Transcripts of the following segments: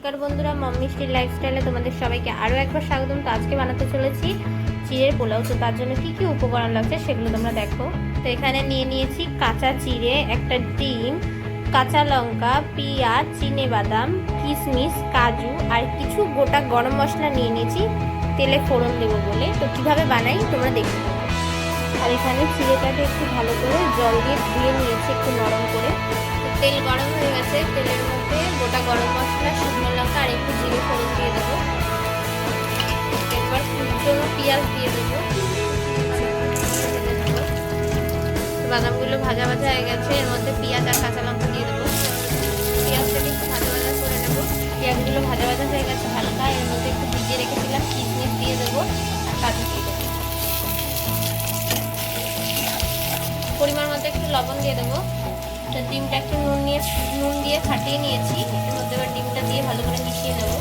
নমস্কার বন্ধুরা, mummy still লাইফস্টাইলে তোমাদের সবাইকে আরও একবার স্বাগতম। তো আজকে বানাতে চলেছি চিড়ের পোলাও। তো তার জন্য কি কি উপকরণ লাগছে সেগুলো তোমরা দেখো। তো এখানে নিয়ে নিয়েছি কাঁচা চিড়ে, একটা ডিম, কাঁচা লঙ্কা, পেঁয়াজ, চিনেবাদাম, কিশমিশ, কাজু আর কিছু গোটা গরম মশলা নিয়ে নিয়েছি তেলে ফোড়ন দেবো বলে। তো কিভাবে বানাই তোমরা দেখতে পাবো। আর এখানে চিড়েটাকে একটু ভালো করে জল দিয়ে ধুয়ে নিয়েছি একটু নরম করে। তেল গরম হয়ে গেছে, তেলের মধ্যে গোটা গরম মশলা, শুকনো লঙ্কা আর একটু জিরে ফোড়ন দিয়ে দেবো। এবার কুচনো পেঁয়াজ দিয়ে দেবো। বাদামগুলো ভাজা ভাজা হয়ে গেছে, এর মধ্যে পেঁয়াজ আর কাঁচা লঙ্কা দিয়ে দেবো। পেঁয়াজটাকে একটু ভাজা ভাজা করে নেবো। পেঁয়াজগুলো ভাজা ভাজা হয়ে গেছে হালকা, এর মধ্যে একটু ভিজিয়ে রেখেছিলাম কিশমিশ দিয়ে দেবো আর কাজু দিয়ে দেবো। পরিমাণ মতো একটু লবণ দিয়ে দেবো। তো ডিমটা একটু নুন দিয়ে ফাটিয়ে নিয়েছি, এর মধ্যে এবার ডিমটা দিয়ে ভালো করে মিশিয়ে নেবো।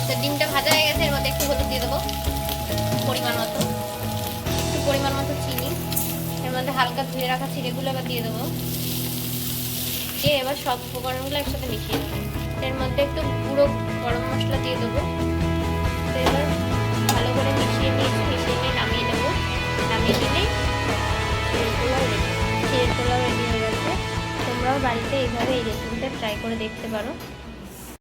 তো ডিমটা ভাজা হয়ে গেছে, এর মধ্যে একটু হলুদ দিয়ে দেবো পরিমাণ মতো চিনি, এর মধ্যে হালকা ধুয়ে রাখা চিড়েগুলো এবার দিয়ে দেবো। দিয়ে এবার সব উপকরণগুলো একসাথে মিশিয়ে দেবো। এর মধ্যে একটু গুঁড়ো গরম মশলা দিয়ে দেবো। তো এবার ভালো করে মিশিয়ে নিয়ে নামিয়ে নেবো। নামিয়ে নিলে চিড়ের পোলাও রেডি হয়ে গেছে। তোমরাও বাড়িতে এইভাবে এই রেসিপিটা ট্রাই করে দেখতে পারো।